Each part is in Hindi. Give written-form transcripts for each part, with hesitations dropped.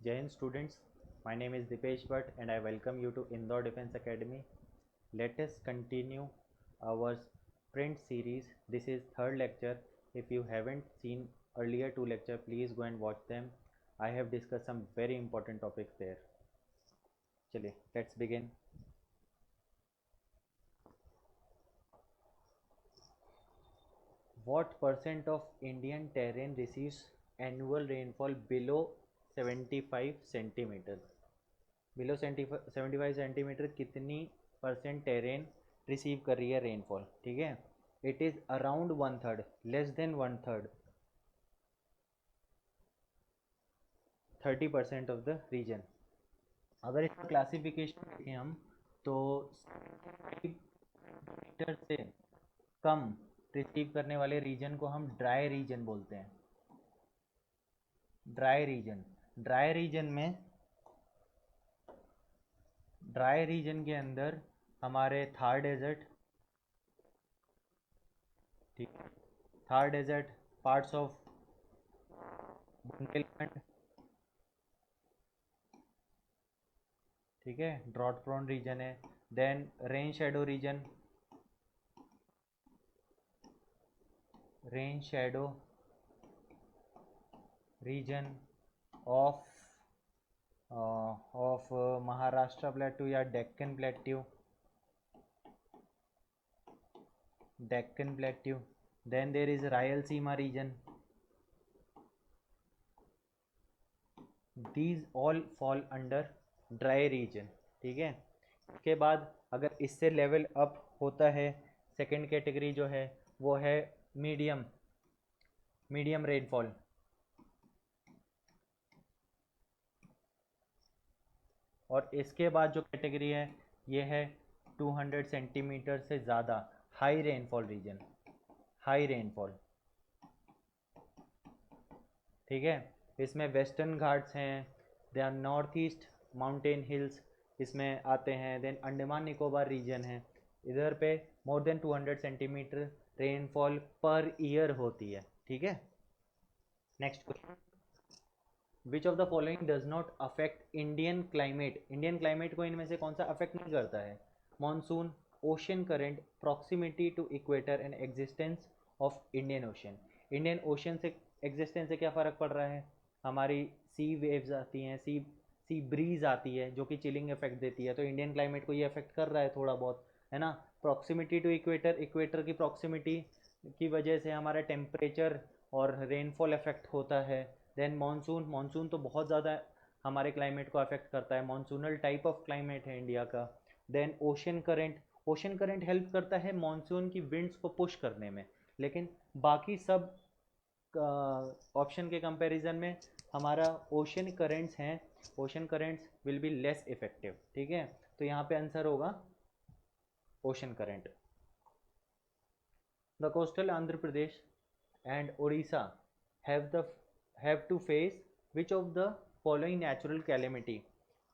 Jai Hind students, my name is Dipesh Bhatt and I welcome you to Indore Defense Academy. Let us continue our sprint series. This is third lecture. If you haven't seen earlier two lecture, please go and watch them. I have discussed some very important topics there. Chale, let's begin. What percent of Indian terrain receives annual rainfall below 75 centimeters? Below 75 centimetre कितनी परसेंट टेरेन रिसीव कर रही है रेनफॉल? ठीक है, it is around one third, less than one third, 30% of the region. अगर इसका क्लासिफिकेशन देखें हम तो 75 मीटर से कम रिसीव करने वाले रीजन को हम ड्राई रीजन बोलते हैं. ड्राई रीजन के अंदर हमारे थार डेजर्ट, ठीक है, Thar desert, parts of Bundelkhand, ठीक है, ड्रॉट प्रोन रीजन है. Then rain shadow region, of Maharashtra plateau या Deccan plateau. Then there is Rayalaseema region. These all fall under dry region. ठीक है, उसके बाद अगर इससे लेवल अप होता है, सेकेंड कैटेगरी जो है वो है मीडियम रेनफॉल. और इसके बाद जो कैटेगरी है ये है 200 सेंटीमीटर से ज़्यादा high rainfall region, high rainfall. ठीक है, इसमें वेस्टर्न घाट्स हैं, then north east mountain hills इसमें आते हैं, देन अंडमान निकोबार रीजन है. इधर पे more than 200 centimetre rainfall per year होती है. ठीक है, next question. Which of the following does not affect Indian climate? Indian climate को इनमें से कौन सा अफेक्ट नहीं करता है? Monsoon, ocean current, proximity to equator and existence of Indian Ocean. Indian Ocean से एग्जिस्टेंस से क्या फ़र्क पड़ रहा है? हमारी सी वेव्स आती हैं, सी ब्रीज आती है जो कि चिलिंग इफेक्ट देती है, तो इंडियन क्लाइमेट को ये अफेक्ट कर रहा है थोड़ा बहुत, है ना. प्रॉक्सिमिटी टू इक्वेटर, इक्वेटर की प्रॉक्सिमिटी की वजह से हमारा टेम्परेचर और रेनफॉल इफेक्ट होता है. देन मानसून तो बहुत ज़्यादा हमारे क्लाइमेट को अफेक्ट करता है, मानसूनल टाइप ऑफ क्लाइमेट है इंडिया का. देन ओशन करंट हेल्प करता है मानसून की विंड्स को पुश करने में, लेकिन बाकी सब ऑप्शन के कंपैरिजन में हमारा ओशन करंट्स हैं, ocean currents will be less effective. ठीक है, तो यहाँ पे आंसर होगा ocean current. The coastal Andhra Pradesh and Orissa have to face which of the following natural calamity.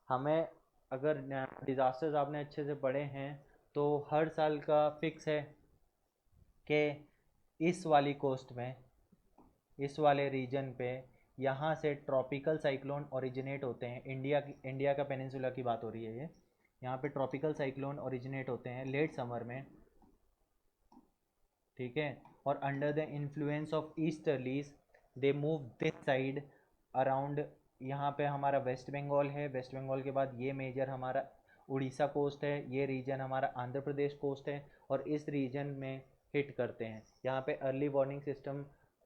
हमें अगर डिज़ास्टर्स आपने अच्छे से पढ़े हैं तो हर साल का फिक्स है कि इस वाली कोस्ट में, इस वाले रीजन पे यहाँ से ट्रॉपिकल साइक्लोन ओरिजिनेट होते हैं. इंडिया का पेनिनसुला की बात हो रही है ये. यहाँ पे ट्रॉपिकल साइक्लोन ओरिजिनेट होते हैं लेट समर में. ठीक है, और under the influence of easterlies they move this side around. यहाँ पे हमारा वेस्ट बंगाल है, वेस्ट बंगाल के बाद ये मेजर हमारा उड़ीसा कोस्ट है, ये रीजन हमारा आंध्र प्रदेश कोस्ट है, और इस रीजन में हिट करते हैं. यहाँ पे अर्ली वार्निंग सिस्टम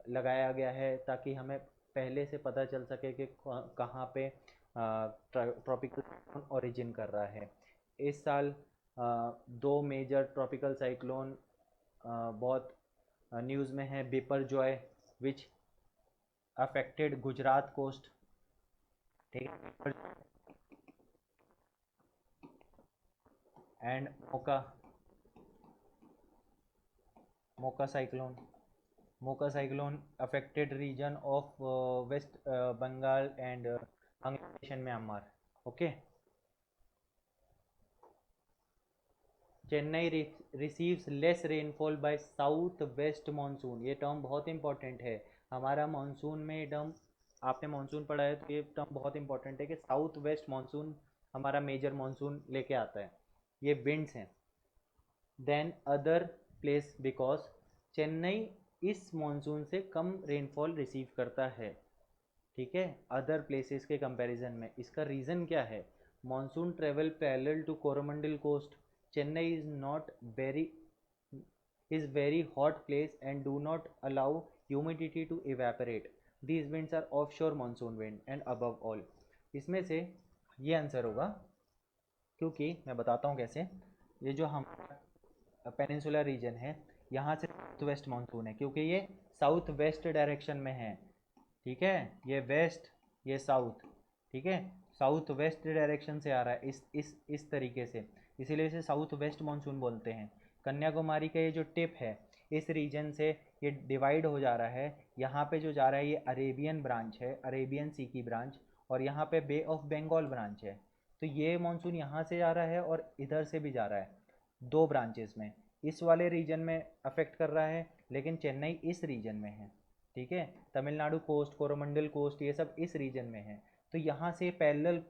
लगाया गया है ताकि हमें पहले से पता चल सके कि कहाँ पे ट्रॉपिकल ओरिजिन कर रहा है. इस साल दो मेजर ट्रॉपिकल साइक्लोन बहुत न्यूज़ में है. Biparjoy which affected Gujarat coast, ठीक है, and Mocha cyclone affected region of West Bengal and Bangladesh and Myanmar. Okay, Chennai receives less rainfall by south west monsoon. ये टर्म बहुत इंपॉर्टेंट है. हमारा मानसून में ये टर्म आपने मानसून पढ़ा है तो ये टर्म बहुत इंपॉर्टेंट है कि साउथ वेस्ट मानसून हमारा मेजर मानसून लेके आता है, ये विंड्स हैं। Then other place, because Chennai इस मानसून से कम रेनफॉल रिसीव करता है, ठीक है, अदर प्लेसेस के कंपैरिजन में। इसका रीज़न क्या है? Monsoon travel parallel to Coromandel coast, Chennai is very hot place and do not allow humidity to evaporate. These winds are offshore monsoon wind and above all, इसमें से ये आंसर होगा, क्योंकि मैं बताता हूँ कैसे। ये जो हम पेनिनसुलर रीजन है, यहाँ से साउथ वेस्ट मानसून है, क्योंकि ये साउथ वेस्ट डायरेक्शन में है, ठीक है, ये वेस्ट ये साउथ, ठीक है, साउथ वेस्ट डायरेक्शन से आ रहा है इस तरीके से, इसीलिए इसे साउथ वेस्ट मानसून बोलते हैं। कन्याकुमारी का ये जो टिप है, इस रीजन से ये डिवाइड हो जा रहा है, यहाँ पे जो जा रहा है ये अरेबियन ब्रांच है, अरेबियन सी की ब्रांच, और यहाँ पे बे ऑफ बंगाल ब्रांच है। तो ये मानसून यहाँ से जा रहा है और इधर से भी जा रहा है, दो ब्रांचेस में। इस वाले रीजन में अफेक्ट कर रहा है, लेकिन चेन्नई इस रीजन में है, ठीक है। तमिलनाडु कोस्ट, कोरोमंडल कोस्ट, ये सब इस रीजन में है। तो यहाँ से पैरेलल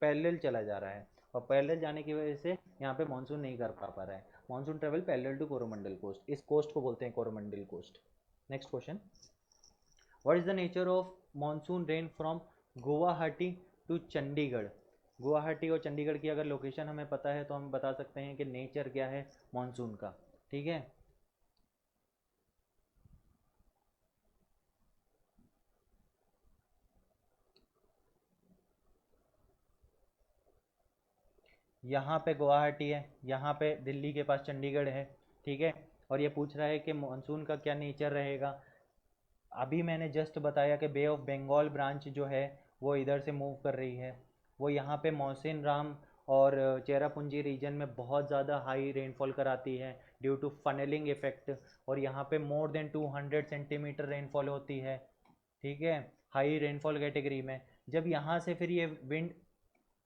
पैरेलल चला जा रहा है, और पैरेलल जाने की वजह से यहाँ पे मानसून नहीं कर पा रहा है। Monsoon travel parallel to Coromandel coast, इस कोस्ट को बोलते हैं Coromandel coast. Next question, what is the nature of monsoon rain from Guwahati to Chandigarh? Guwahati और चंडीगढ़ की अगर लोकेशन हमें पता है तो हम बता सकते हैं कि नेचर क्या है मानसून का, ठीक है। यहाँ पे गुवाहाटी है, यहाँ पे दिल्ली के पास चंडीगढ़ है, ठीक है। और ये पूछ रहा है कि मानसून का क्या नेचर रहेगा। अभी मैंने जस्ट बताया कि बे ऑफ बंगाल ब्रांच जो है वो इधर से मूव कर रही है, वो यहाँ पे मौसिन राम और चेरापूंजी रीजन में बहुत ज़्यादा हाई रेनफॉल कराती है ड्यू टू फनेलिंग इफेक्ट, और यहाँ पे मोर देन 200 सेंटीमीटर रेनफॉल होती है, ठीक है, हाई रेनफॉल कैटेगरी में। जब यहाँ से फिर ये विंड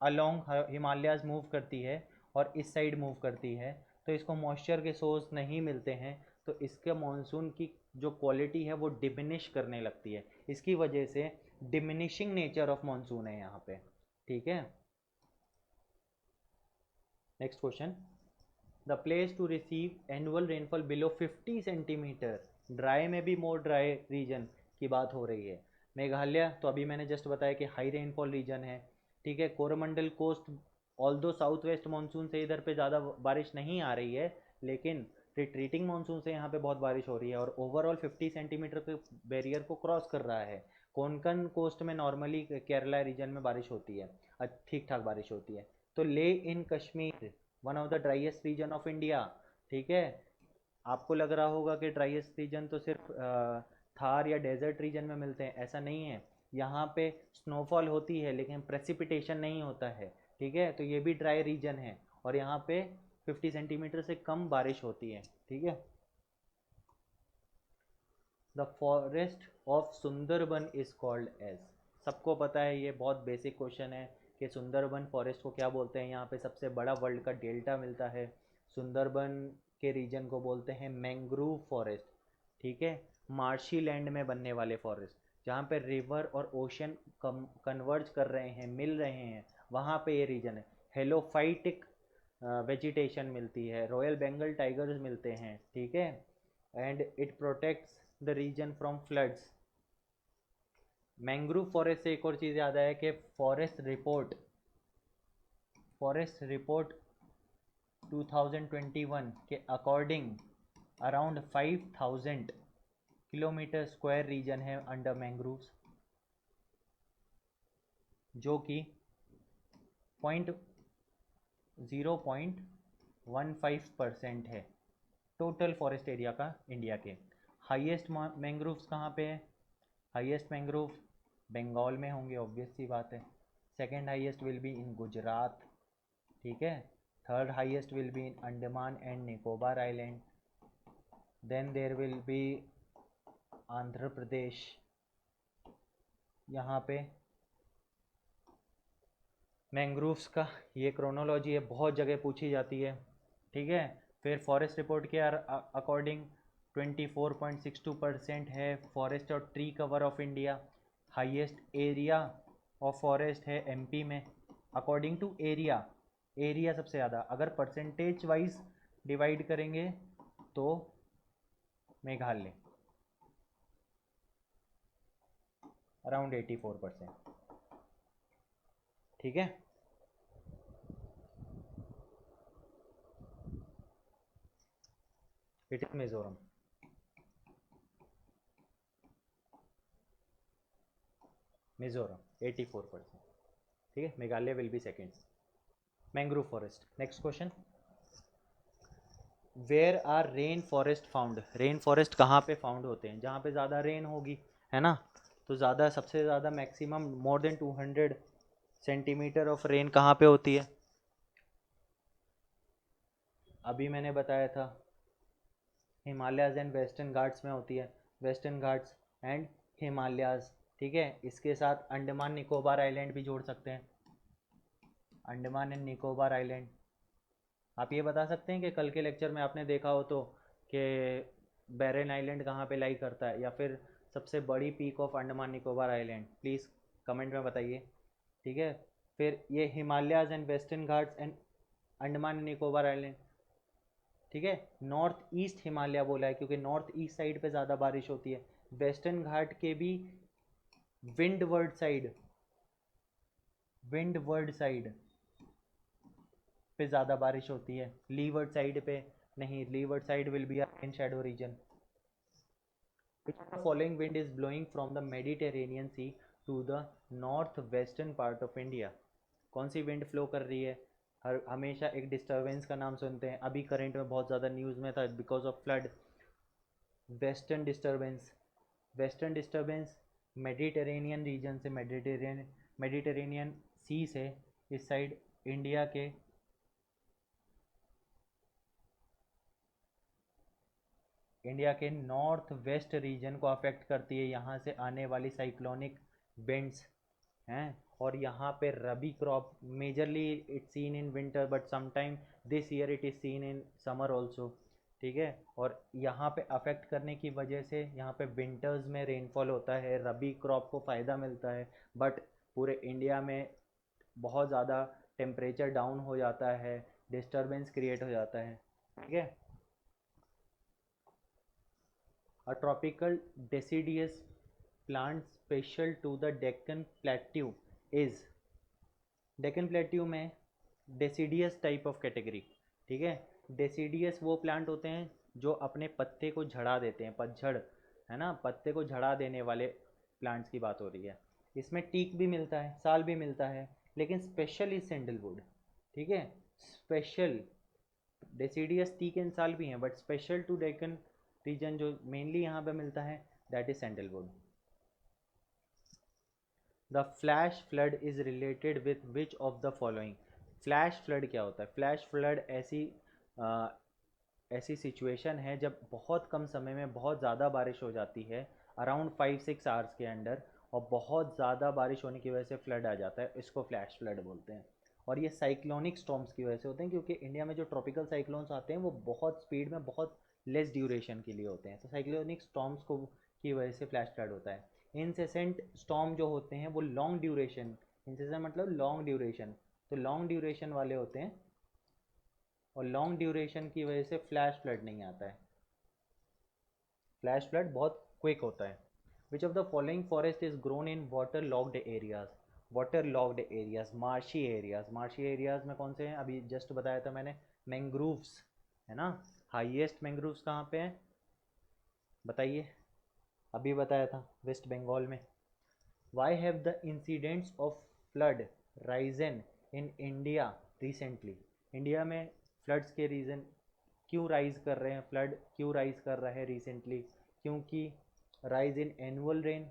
अलोंग हिमालयाज मूव करती है और इस साइड मूव करती है, तो इसको मॉइस्चर के सोर्स नहीं मिलते हैं, तो इसके मानसून की जो क्वालिटी है वो डिमिनिश करने लगती है। इसकी वजह से डिमिनिशिंग नेचर ऑफ मानसून है यहाँ पे, ठीक है। Next question, the place to receive annual rainfall below 50 centimetre, dry में भी मोर ड्राई रीजन की बात हो रही है। मेघालय तो अभी मैंने जस्ट बताया कि हाई रेनफॉल रीजन है, ठीक है। कोरोमंडल कोस्ट, ऑल दो साउथ वेस्ट मानसून से इधर पे ज़्यादा बारिश नहीं आ रही है, लेकिन रिट्रीटिंग मानसून से यहाँ पे बहुत बारिश हो रही है, और ओवरऑल 50 सेंटीमीटर के बैरियर को क्रॉस कर रहा है। कोंकण कोस्ट में नॉर्मली केरला रीजन में बारिश होती है, ठीक ठाक बारिश होती है। तो Leh in Kashmir, one of the driest region of India, ठीक है। आपको लग रहा होगा कि ड्राइएस्ट रीजन तो सिर्फ थार या डेजर्ट रीजन में मिलते हैं, ऐसा नहीं है। यहाँ पे स्नोफॉल होती है लेकिन प्रेसिपिटेशन नहीं होता है, ठीक है। तो ये भी ड्राई रीजन है, और यहाँ पे 50 सेंटीमीटर से कम बारिश होती है, ठीक है। The forest of Sundarban is called as, सबको पता है, ये बहुत बेसिक क्वेश्चन है कि सुंदरबन फॉरेस्ट को क्या बोलते हैं। यहाँ पे सबसे बड़ा वर्ल्ड का डेल्टा मिलता है, सुंदरबन के रीजन को बोलते हैं मैंग्रोव फॉरेस्ट, ठीक है। मार्शी लैंड में बनने वाले फॉरेस्ट, जहाँ पे रिवर और ओशन कन्वर्ज कर रहे हैं, मिल रहे हैं, वहाँ पे ये रीजन है। हेलोफाइटिक वेजिटेशन मिलती है, रॉयल बंगाल टाइगर्स मिलते हैं, ठीक है। And it protects the region from floods. Mangrove forest से एक और चीज़ याद आया कि फॉरेस्ट रिपोर्ट 2021 के according around 5000 kilometre square region है अंडर मैंग्रोव्स, जो कि 0.15% है टोटल फॉरेस्ट एरिया का इंडिया के। हाईएस्ट मैंग्रोव्स कहाँ पे है? हाईएस्ट मैंग्रोव बंगाल में होंगे, ऑब्वियस सी बात है। Second highest will be in Gujarat, ठीक है। Third highest will be in Andaman and Nicobar island, then there will be Andhra Pradesh. यहाँ पे मैंग्रोव्स का ये क्रोनोलॉजी है, बहुत जगह पूछी जाती है, ठीक है। फिर फॉरेस्ट रिपोर्ट के अकॉर्डिंग 24.62% है फॉरेस्ट और tree cover of India. Highest area of forest है एमपी में अकॉर्डिंग टू एरिया। एरिया सबसे ज़्यादा, अगर परसेंटेज वाइज डिवाइड करेंगे तो मेघालय अराउंड 84%। ठीक है, इट इज मिजोरम। मिजोरम 84%। ठीक है, Meghalaya will be second. Mangrove forest, next question. Where are rain forest found? Rain forest कहाँ पे फाउंड होते हैं? जहाँ पे ज़्यादा रेन होगी, है ना। तो ज़्यादा, सबसे ज़्यादा maximum more than 200 centimetre of rain कहाँ पे होती है? अभी मैंने बताया था हिमालयाज एंड वेस्टर्न घाट्स में होती है। Western Ghats and Himalayas. ठीक है, इसके साथ अंडमान निकोबार आइलैंड भी जोड़ सकते हैं। Andaman and Nicobar island. आप ये बता सकते हैं कि कल के लेक्चर में आपने देखा हो तो कि बैरन आइलैंड कहाँ पे लाई करता है, या फिर सबसे बड़ी peak of Andaman Nicobar island? Please comment में बताइए। ठीक है, फिर ये Himalayas and western Ghats and Andaman and Nicobar island. ठीक है, नॉर्थ ईस्ट हिमालय बोला है क्योंकि नॉर्थ ईस्ट साइड पे ज़्यादा बारिश होती है। वेस्टर्न घाट के भी विंडवर्ड साइड, विंडवर्ड साइड पे ज़्यादा बारिश होती है, लीवर्ड साइड पे नहीं। Levered side will be in Shadow reason. Which of the following wind is blowing from the Mediterranean Sea to the north western part of India? कौन सी विंड फ्लो कर रही है? हर हमेशा एक डिस्टर्बेंस का नाम सुनते हैं, अभी करंट में बहुत ज़्यादा न्यूज़ में था because of flood. Western disturbance. Western disturbance Mediterranean reason से, मेडिटेरेनियन सी से इस साइड इंडिया के नॉर्थ वेस्ट रीजन को अफेक्ट करती है। यहाँ से आने वाली साइक्लोनिक विंड्स हैं, और यहाँ पे rabi crop majorly it's seen in winter but sometime this year it is seen in summer also. ठीक है, और यहाँ पे अफेक्ट करने की वजह से यहाँ पे विंटर्स में रेनफॉल होता है, रबी क्रॉप को फ़ायदा मिलता है, बट पूरे इंडिया में बहुत ज़्यादा टेम्परेचर डाउन हो जाता है, डिस्टर्बेंस क्रिएट हो जाता है। ठीक है, a tropical deciduous plant special to the Deccan Plateau is, Deccan plateau में डेसिडियस टाइप ऑफ कैटेगरी। ठीक है, डेसिडियस वो प्लांट होते हैं जो अपने पत्ते को झड़ा देते हैं, पतझड़, है ना, पत्ते को झड़ा देने वाले प्लांट्स की बात हो रही है। इसमें टीक भी मिलता है, साल भी मिलता है, लेकिन स्पेशल इज सैंडलवुड। ठीक है, स्पेशल डेसिडियस टीक एंड साल भी हैं, but special to Deccan region जो मेनली यहाँ पे मिलता है that is sandalwood. The flash flood is related with which of the following? Flash flood क्या होता है? फ्लैश फ्लड ऐसी सिचुएशन है जब बहुत कम समय में बहुत ज़्यादा बारिश हो जाती है, अराउंड 5-6 आवर्स के अंडर, और बहुत ज़्यादा बारिश होने की वजह से फ्लड आ जाता है, इसको फ्लैश फ्लड बोलते हैं। और ये साइक्लोनिक स्टॉर्म्स की वजह से होते हैं, क्योंकि इंडिया में जो ट्रॉपिकल साइक्लोन्स आते हैं वो बहुत स्पीड में, बहुत लेस ड्यूरेशन के लिए होते हैं, तो साइक्लोनिक स्टॉर्म्स को की वजह से फ्लैश फ्लड होता है। इंसेसेंट स्टॉर्म जो होते हैं वो लॉन्ग ड्यूरेशन, इंसेसेंट मतलब लॉन्ग ड्यूरेशन, तो लॉन्ग ड्यूरेशन वाले होते हैं, और लॉन्ग ड्यूरेशन की वजह से फ्लैश फ्लड नहीं आता है। फ्लैश फ्लड बहुत क्विक होता है। विच of the following forest is grown in water locked areas? Water locked areas, marshy areas. Marshy areas में कौन से हैं? अभी जस्ट बताया था मैंने, मैंग्रोव्स, है ना। हाईएस्ट मैंग्रोव्स कहाँ पे हैं बताइए? अभी बताया था वेस्ट बंगाल में। Why have the incidents of flood risen in India recently? India में फ्लड्स के रीज़न क्यों राइज कर रहे हैं, फ्लड क्यों राइज कर रहा है रिसेंटली? क्योंकि राइज इन एनुअल रेन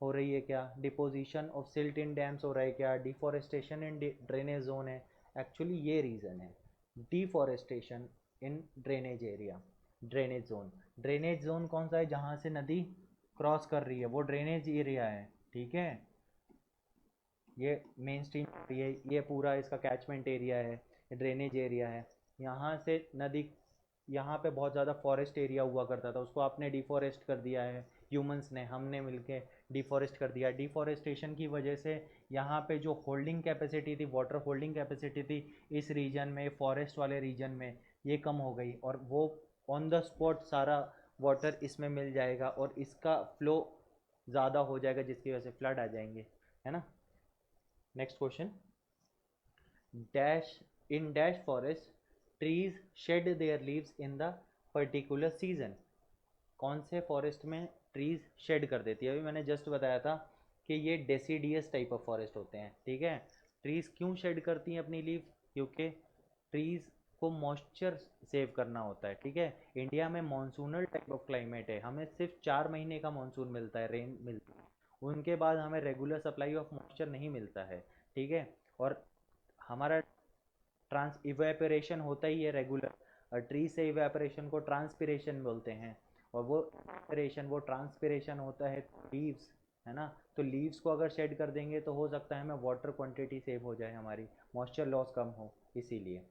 हो रही है क्या? Deposition of silt in dams हो रहा है क्या? डिफॉरेस्टेशन इन ड्रेनेज जोन है? एक्चुअली ये रीज़न है, deforestation in drainage area, drainage zone. Drainage zone कौन सा है? जहाँ से नदी क्रॉस कर रही है वो ड्रेनेज एरिया है। ठीक है, ये मेन स्ट्रीम ये पूरा इसका कैचमेंट एरिया है, ये ड्रेनेज एरिया है। यहाँ से नदी, यहाँ पे बहुत ज़्यादा फॉरेस्ट एरिया हुआ करता था, उसको आपने डिफॉरेस्ट कर दिया है ह्यूमंस ने, हमने मिलके डिफॉरेस्ट कर दिया। डिफॉरेस्टेशन की वजह से यहाँ पे जो होल्डिंग कैपेसिटी थी, वाटर होल्डिंग कैपेसिटी थी इस रीजन में, फॉरेस्ट वाले रीजन में, ये कम हो गई और वो ऑन द स्पॉट सारा वाटर इसमें मिल जाएगा और इसका फ्लो ज़्यादा हो जाएगा जिसकी वजह से फ्लड आ जाएंगे, है ना। Next question, dash in dash forest trees shade there leaves in the particular season. कौन से फॉरेस्ट में ट्रीज शेड कर देती है? अभी मैंने जस्ट बताया था कि ये डेसीडियस टाइप ऑफ फॉरेस्ट होते हैं, ठीक है। ट्रीज क्यों शेड करती हैं अपनी लीव? क्योंकि ट्रीज को मॉइस्चर सेव करना होता है, ठीक है। इंडिया में मानसूनल टाइप ऑफ क्लाइमेट है, हमें सिर्फ 4 महीने का मानसून मिलता है, रेन मिलती है, उनके बाद हमें रेगुलर सप्लाई ऑफ मॉइस्चर नहीं मिलता है, ठीक है। और हमारा ट्रांस इवेपोरेशन होता ही है रेगुलर, और ट्री से इवेपोरेशन को ट्रांसपिरेशन बोलते हैं, और वो इवेपोरेशन, वो ट्रांसपिरेशन होता है लीव्स, है ना। तो लीव्स को अगर शेड कर देंगे तो हो सकता है हमें वाटर क्वांटिटी सेव हो जाए, हमारी मॉइस्चर लॉस कम हो, इसीलिए।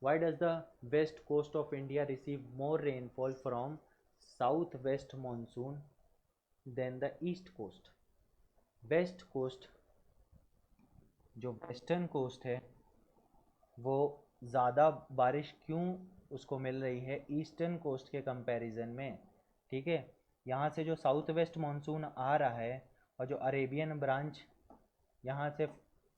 Why does the west coast of India receive more rainfall from southwest monsoon than the east coast? West coast, जो वेस्टर्न कोस्ट है, वो ज़्यादा बारिश क्यों उसको मिल रही है ईस्टर्न कोस्ट के कंपैरिजन में, ठीक है। यहाँ से जो साउथ वेस्ट मानसून आ रहा है और जो अरेबियन ब्रांच यहाँ से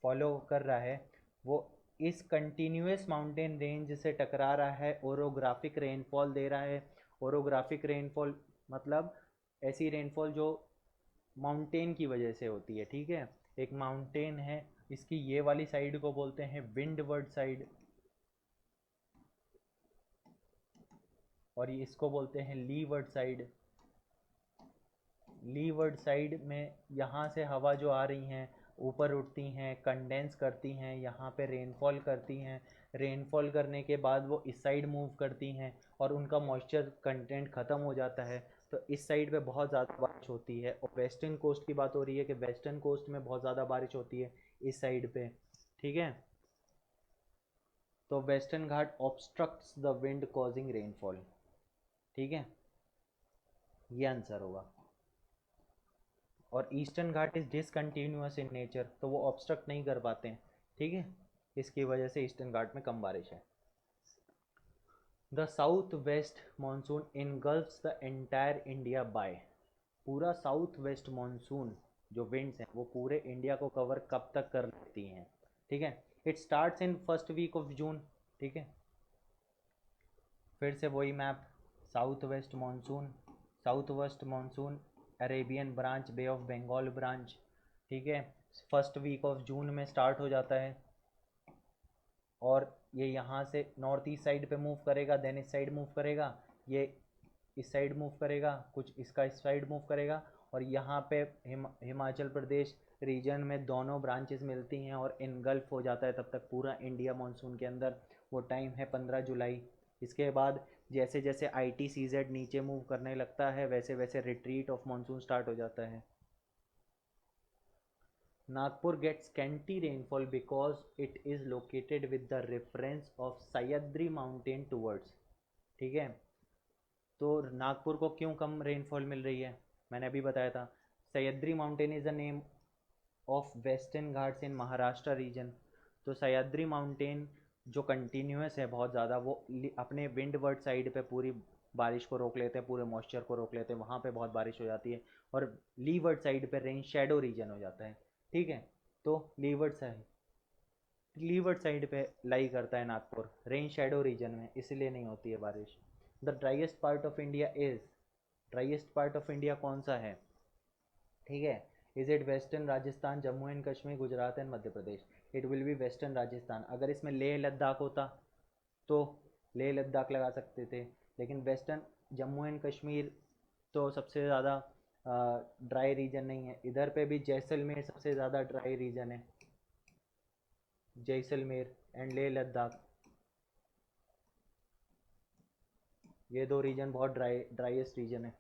फॉलो कर रहा है, वो इस कंटिन्यूस माउंटेन रेंज से टकरा रहा है, ओरोग्राफिक रेनफॉल दे रहा है। ओरोग्राफिक रेनफॉल मतलब ऐसी रेनफॉल जो माउंटेन की वजह से होती है, ठीक है। एक माउंटेन है, इसकी ये वाली साइड को बोलते हैं विंडवर्ड साइड, और इसको बोलते हैं लीवर्ड साइड। लीवर्ड साइड में यहाँ से हवा जो आ रही हैं ऊपर उठती हैं, कंडेंस करती हैं, यहाँ पे रेनफॉल करती हैं, रेनफॉल करने के बाद वो इस साइड मूव करती हैं और उनका मॉइस्चर कंटेंट ख़त्म हो जाता है, तो इस साइड पे बहुत ज़्यादा बारिश होती है। और वेस्टर्न कोस्ट की बात हो रही है कि वेस्टर्न कोस्ट में बहुत ज़्यादा बारिश होती है इस साइड पे, ठीक है। तो western Ghat obstructs the wind causing rainfall, ठीक है, ये आंसर होगा। और eastern Ghat is discontinuous in nature, तो वो ऑब्स्ट्रक्ट नहीं कर पाते हैं, ठीक है, इसकी वजह से ईस्टर्न घाट में कम बारिश है। The south west monsoon engulfs the entire India by. पूरा साउथ वेस्ट मानसून जो विंड्स हैं वो पूरे इंडिया को कवर कब तक कर लेती हैं, ठीक है। It starts in first week of June, ठीक है। फिर से वही map, south west monsoon, south west monsoon, Arabian branch, Bay of Bengal branch, ठीक है, फर्स्ट वीक ऑफ जून में स्टार्ट हो जाता है और ये यहाँ से नॉर्थ ईस्ट साइड पे मूव करेगा, देन इस साइड मूव करेगा, ये इस साइड मूव करेगा, कुछ इसका इस साइड मूव करेगा, और यहाँ पे हिमाचल प्रदेश रीजन में दोनों ब्रांचेस मिलती हैं और इनगल्फ हो जाता है तब तक पूरा इंडिया मानसून के अंदर। वो टाइम है 15 जुलाई। इसके बाद जैसे जैसे ITCZ नीचे मूव करने लगता है वैसे वैसे रिट्रीट ऑफ मानसून स्टार्ट हो जाता है। Nagpur gets scanty rainfall because it is located with the reference of Sahyadri mountain towards, ठीक है। तो नागपुर को क्यों कम रेनफॉल मिल रही है? मैंने अभी बताया था, Sahyadri mountain is the name of Western Ghats in Maharashtra region. तो सह्याद्री माउंटेन जो कंटिन्यूस है बहुत ज़्यादा, वो अपने विंडवर्ड साइड पे पूरी बारिश को रोक लेते हैं, पूरे मॉइस्चर को रोक लेते हैं, वहाँ पे बहुत बारिश हो जाती है, और लीवर्ड साइड पे रेन शेडो रीजन हो जाता है, ठीक है। तो लीवर्ड साइड पे लाई करता है नागपुर, रेन शेडो रीजन में, इसलिए नहीं होती है बारिश। The driest part of India is, driest part of India कौन सा है, ठीक है। Is it western Rajasthan, Jammu and Kashmir, Gujarat and Madhya Pradesh? It will be western Rajasthan. अगर इसमें लेह लद्दाख होता तो लेह लद्दाख लगा सकते थे, लेकिन वेस्टर्न जम्मू एंड कश्मीर तो सबसे ज़्यादा ड्राई रीजन नहीं है। इधर पे भी जैसलमेर सबसे ज़्यादा ड्राई रीजन है, जैसलमेर एंड लेह लद्दाख, ये दो रीजन बहुत ड्राइएस्ट रीजन है।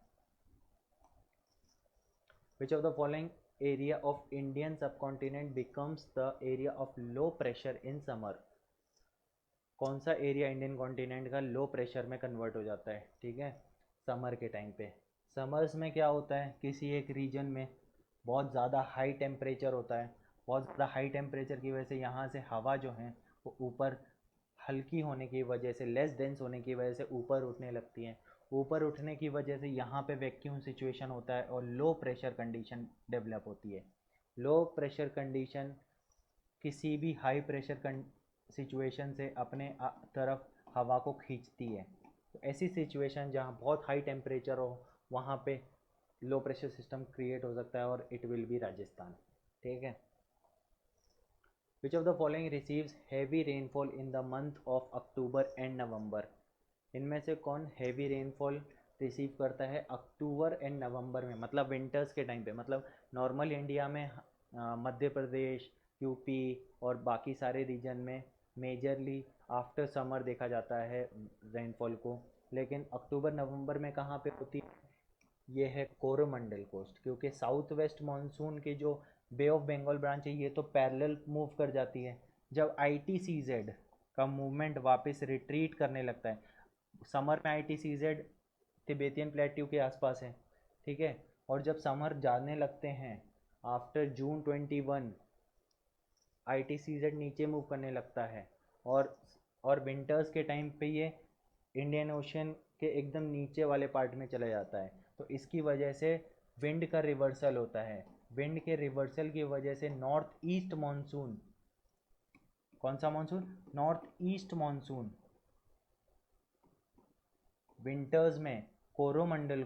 Which of the following area of Indian subcontinent becomes the area of low pressure in summer? कौन सा एरिया इंडियन कॉन्टिनेंट का लो प्रेशर में कन्वर्ट हो जाता है, ठीक है, समर के टाइम पे? समर्स में क्या होता है, किसी एक रीजन में बहुत ज़्यादा हाई टेम्परेचर होता है। बहुत ज़्यादा हाई टेम्परेचर की वजह से यहाँ से हवा जो है वो ऊपर हल्की होने की वजह से, लेस डेंस होने की वजह से ऊपर उठने लगती हैं। ऊपर उठने की वजह से यहाँ पे वैक्यूम सिचुएशन होता है और लो प्रेशर कंडीशन डेवलप होती है। लो प्रेशर कंडीशन किसी भी हाई प्रेशर सिचुएशन से अपने तरफ हवा को खींचती है। तो ऐसी सिचुएशन जहाँ बहुत हाई टेम्परेचर हो वहाँ पे लो प्रेशर सिस्टम क्रिएट हो सकता है और इट विल बी राजस्थान। ठीक है। विच of the following receives heavy rainfall in the month of October and November? इनमें से कौन हैवी रेनफॉल रिसीव करता है अक्टूबर एंड नवंबर में, मतलब विंटर्स के टाइम पे? मतलब नॉर्मल इंडिया में मध्य प्रदेश, यूपी और बाकी सारे रीजन में मेजरली आफ्टर समर देखा जाता है रेनफॉल को, लेकिन अक्टूबर नवंबर में कहाँ पे होती है? ये है कोरोमंडल कोस्ट, क्योंकि साउथ वेस्ट मानसून के जो बे ऑफ बंगाल ब्रांच है ये तो पैरेलल मूव कर जाती है। जब ITCZ का मूवमेंट वापस रिट्रीट करने लगता है, समर में ITCZ तिब्बतियन प्लेट्यू के आसपास है, ठीक है, और जब समर जाने लगते हैं आफ्टर जून 21 ITCZ नीचे मूव करने लगता है, और विंटर्स के टाइम पे ये इंडियन ओशन के एकदम नीचे वाले पार्ट में चला जाता है। तो इसकी वजह से विंड का रिवर्सल होता है। विंड के रिवर्सल की वजह से नॉर्थ ईस्ट मानसून, कौन सा monsoon? North east monsoon winters में कोरोमंडल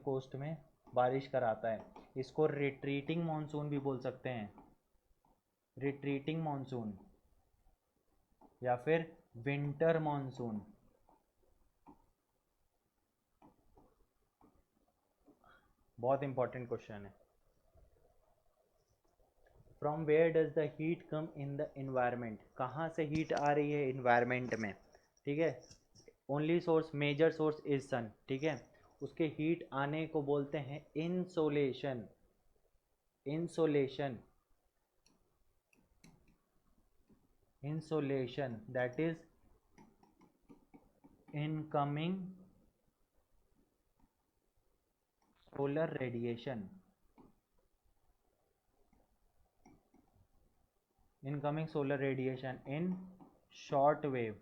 कोस्ट में बारिश कराता है। इसको रिट्रीटिंग मानसून भी बोल सकते हैं, रिट्रीटिंग मानसून या फिर विंटर मानसून। बहुत इंपॉर्टेंट क्वेश्चन है। From where does the heat come in the environment? कहाँ से हीट आ रही है इन्वायरमेंट में? ठीक है, only source, major source is sun. ठीक है, उसके हीट आने को बोलते हैं insolation. Insolation, insolation that is incoming solar radiation. Incoming solar radiation in short wave,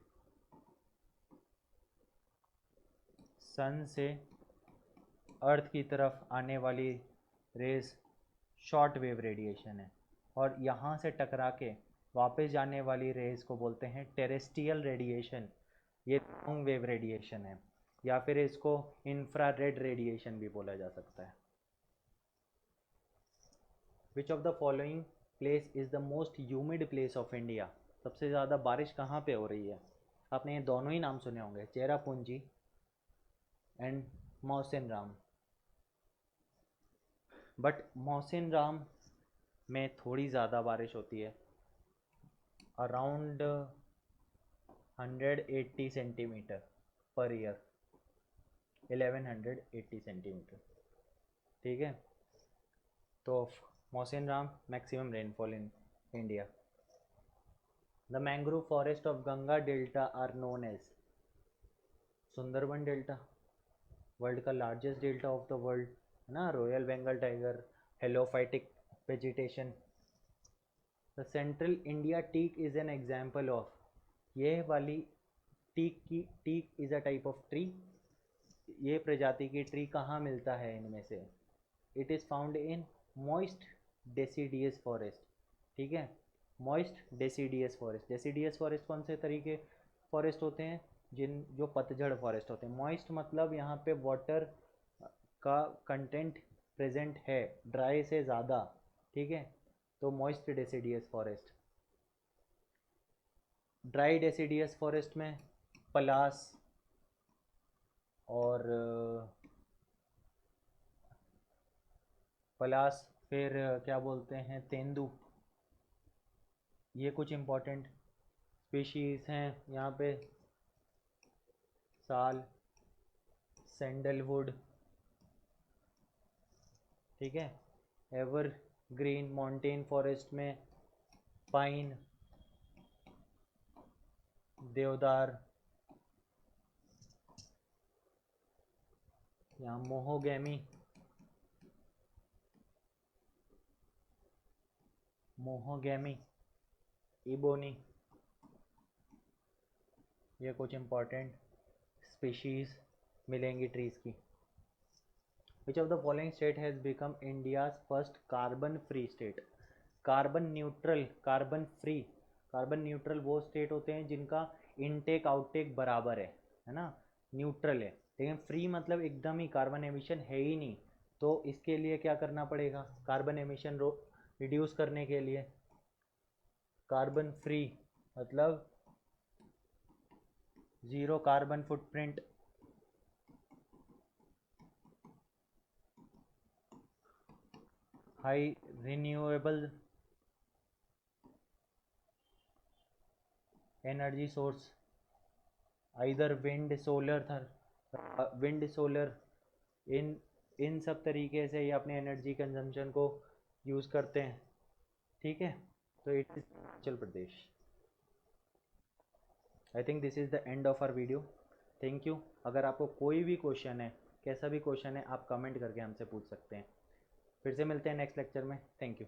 sun से अर्थ की तरफ आने वाली रेस शॉर्ट वेव रेडिएशन है, और यहाँ से टकरा के वापस जाने वाली रेस को बोलते हैं टेरेस्ट्रियल रेडिएशन। ये लॉन्ग वेव रेडिएशन है, या फिर इसको इंफ्रारेड रेडिएशन भी बोला जा सकता है। विच of the following place is the most humid place of India? सबसे ज़्यादा बारिश कहाँ पे हो रही है? आपने ये दोनों ही नाम सुने होंगे, Cherrapunji and Mawsynram. But Mawsynram में थोड़ी ज़्यादा बारिश होती है, around 180 centimetre per year, 1180 centimetre. ठीक है, तो Mawsynram maximum rainfall in India. The mangrove forest of Ganga delta are known as? Sundarban delta, world का largest delta of the world है ना, royal Bengal tiger, halophytic vegetation. The central India teak is an example of? ये वाली teak is a type of tree. ये प्रजाति की ट्री कहाँ मिलता है इनमें से? It is found in moist deciduous forest. ठीक है, moist deciduous forest. Deciduous forest कौन से तरीके फॉरेस्ट होते हैं? जो पतझड़ फॉरेस्ट होते हैं। मॉइस्ट मतलब यहाँ पे वाटर का कंटेंट प्रेजेंट है, ड्राई से ज़्यादा। ठीक है, तो moist deciduous forest. Dry deciduous forest में पलास और पलास, फिर क्या बोलते हैं, तेंदू, ये कुछ इम्पोर्टेंट स्पीशीज़ हैं यहाँ पे। साल, सैंडलवुड, ठीक है, एवर ग्रीन माउंटेन फॉरेस्ट में पाइन, देवदार, यहाँ मोहोगैमी, मोहोगैमी, इबोनी, ये कुछ इंपॉर्टेंट स्पीशीज मिलेंगी ट्रीज की। विच of the following state has become India's first carbon free state? Carbon neutral, carbon free, carbon neutral वो स्टेट होते हैं जिनका इनटेक आउटटेक बराबर है ना, न्यूट्रल है। लेकिन फ्री मतलब एकदम ही कार्बन एमिशन है ही नहीं, तो इसके लिए क्या करना पड़ेगा? कार्बन एमिशन रिड्यूस करने के लिए कार्बन फ्री मतलब zero carbon footprint, high renewable energy source, either wind solar wind solar, इन इन सब तरीके से ये अपने एनर्जी कंजम्पशन को यूज़ करते हैं। ठीक है, तो it is Himachal Pradesh. I think this is the end of our video. Thank you. अगर आपको कोई भी क्वेश्चन है, कैसा भी क्वेश्चन है, आप कमेंट करके हमसे पूछ सकते हैं। फिर से मिलते हैं नेक्स्ट लेक्चर में। Thank you.